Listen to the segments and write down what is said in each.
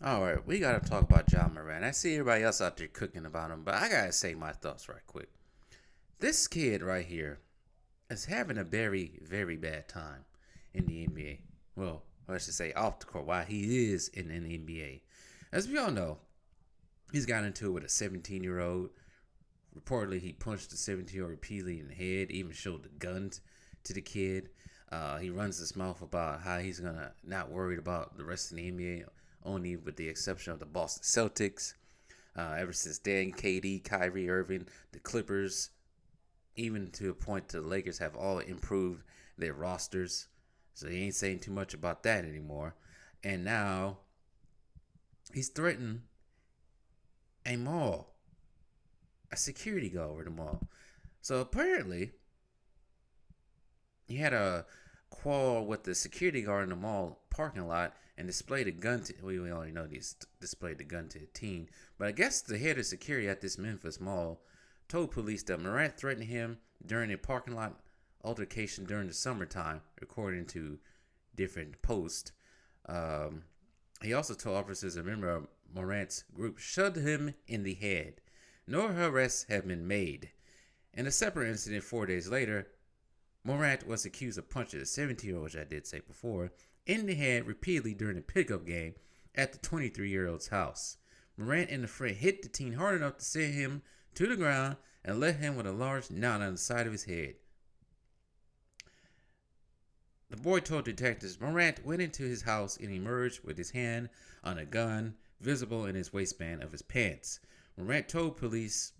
All right, we gotta talk about John Morant. I see everybody else out there cooking about him, but I gotta say my thoughts right quick. This kid right here is having a very, very bad time in the NBA. Well, I should say off the court while he is in the NBA. As we all know, he's got into it with a 17-year-old. Reportedly, he punched the 17-year-old repeatedly in the head, even showed the gun to the kid. He runs his mouth about how he's gonna not worried about the rest of the NBA, only with the exception of the Boston Celtics. Ever since then, KD, Kyrie Irving, the Clippers, even to a point the Lakers have all improved their rosters. So he ain't saying too much about that anymore. And now he's threatening a mall, a security guard over the mall. So apparently he had a quarrel with the security guard in the mall parking lot and displayed a gun to. We only know he's displayed the gun to a teen, but I guess the head of security at this Memphis mall told police that Morant threatened him during a parking lot altercation during the summertime, according to different posts. Um, he also told officers a member of Morant's group shoved him in the head. No arrests have been made. In a separate incident 4 days later, Morant was accused of punching a 17-year-old, which I did say before, in the head repeatedly during a pickup game at the 23-year-old's house. Morant and a friend hit the teen hard enough to send him to the ground and left him with a large knot on the side of his head. The boy told detectives Morant went into his house and emerged with his hand on a gun visible in his waistband of his pants. Morant told police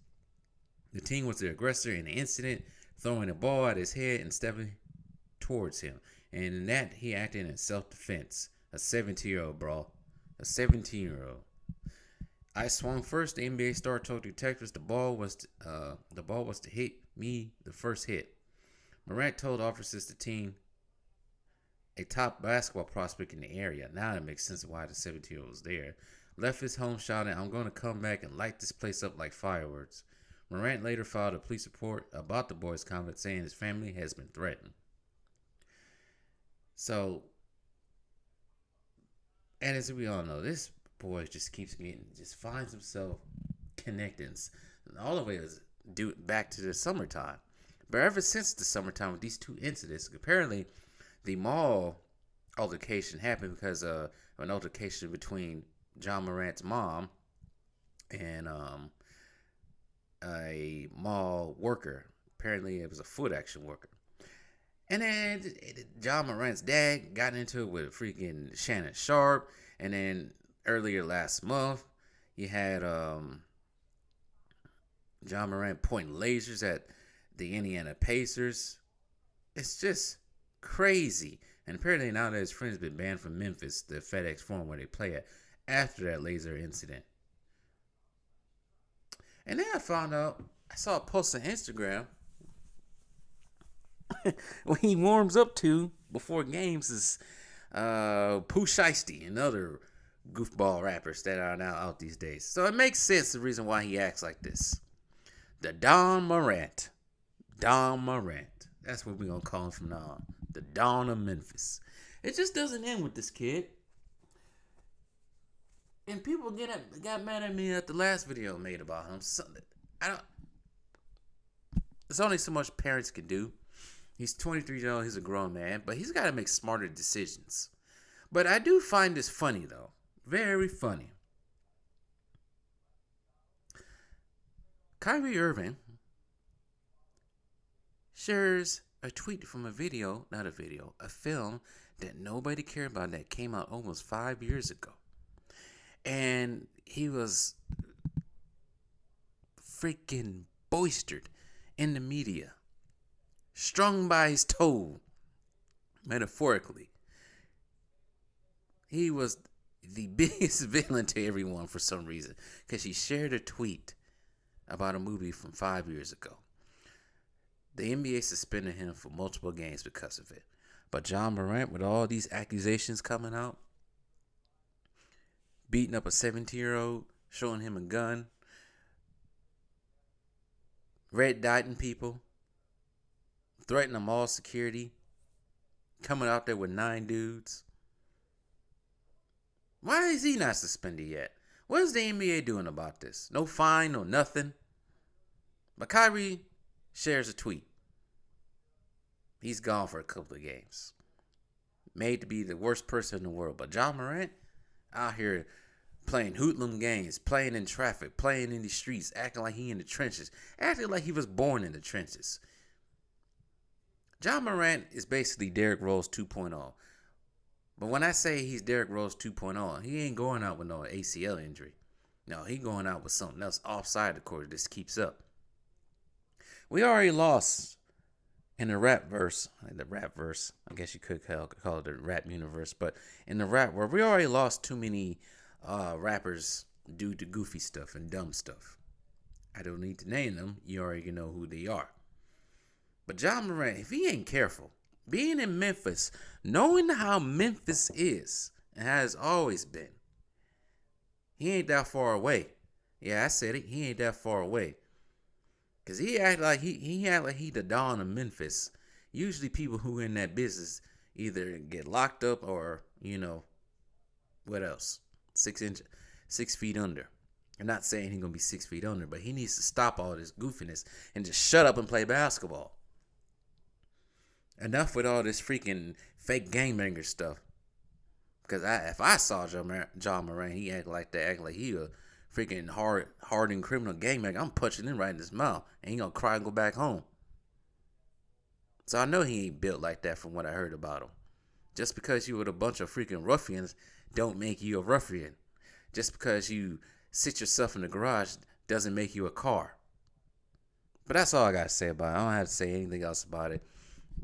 the teen was the aggressor in the incident, throwing a ball at his head and stepping towards him. And in that, he acted in self-defense. A 17-year-old, bro. A 17-year-old. I swung first. The NBA star told detectives the ball was to hit me the first hit. Morant told officers the teen, a top basketball prospect in the area. Now it makes sense why the 17-year-old was there. Left his home shouting, "I'm going to come back and light this place up like fireworks." Morant later filed a police report about the boy's comment, saying his family has been threatened. So, and as we all know, this boy just keeps getting, just finds himself connecting. All the way is due back to the summertime. But ever since the summertime with these two incidents, apparently the mall altercation happened because of an altercation between John Morant's mom and a mall worker. Apparently, it was a foot action worker. And then John Morant's dad got into it with freaking Shannon Sharp. And then earlier last month, you had John Morant pointing lasers at the Indiana Pacers. It's just crazy. And apparently now that his friend's been banned from Memphis, the FedEx Forum where they play at, after that laser incident. And then I found out, I saw a post on Instagram what he warms up to before games is Pooh Shiesty and other goofball rappers that are now out these days. So it makes sense the reason why he acts like this. The Don Morant. Don Morant. That's what we're going to call him from now on. The Don of Memphis. It just doesn't end with this kid. And people got mad at me at the last video I made about him. I don't. There's only so much parents can do. He's 23 years old. He's a grown man, but he's got to make smarter decisions. But I do find this funny though, very funny. Kyrie Irving shares a tweet from a film that nobody cared about that came out almost 5 years ago. And he was freaking boistered in the media, strung by his toe, metaphorically. He was the biggest villain to everyone for some reason because he shared a tweet about a movie from 5 years ago. The NBA suspended him for multiple games because of it. But John Morant, with all these accusations coming out, beating up a 17-year-old, showing him a gun, red dotting people, threatening mall security, coming out there with 9 dudes. Why is he not suspended yet? What is the NBA doing about this? No fine, no nothing. But Kyrie shares a tweet. He's gone for a couple of games. Made to be the worst person in the world. But John Morant out here playing hoodlum games, playing in traffic, playing in the streets, acting like he in the trenches, acting like he was born in the trenches. John Morant is basically Derrick Rose 2.0. But when I say he's Derrick Rose 2.0, he ain't going out with no ACL injury. No, he going out with something else offside the court that just keeps up. We already lost in the rap verse, I guess you could call it the rap universe, but in the rap world, we already lost too many rappers due to goofy stuff and dumb stuff. I don't need to name them. You already know who they are. But John Morant, if he ain't careful, being in Memphis, knowing how Memphis is and has always been, he ain't that far away. Yeah, I said it. He ain't that far away. Cause he act like he the Don of Memphis. Usually people who in that business either get locked up or, what else? 6 feet under. I'm not saying he's gonna be 6 feet under, but he needs to stop all this goofiness and just shut up and play basketball. Enough with all this freaking fake game banger stuff. Because if I saw John Morant, he act like that, act like he a freaking hardened criminal gangbanger, I'm punching him right in his mouth, and he gonna cry and go back home. So I know he ain't built like that from what I heard about him. Just because you with a bunch of freaking ruffians don't make you a ruffian. Just because you sit yourself in the garage doesn't make you a car. But that's all I gotta say about it. I don't have to say anything else about it.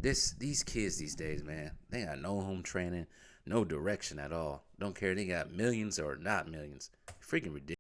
These kids these days, man, they got no home training, no direction at all. Don't care if they got millions or not millions. Freaking ridiculous.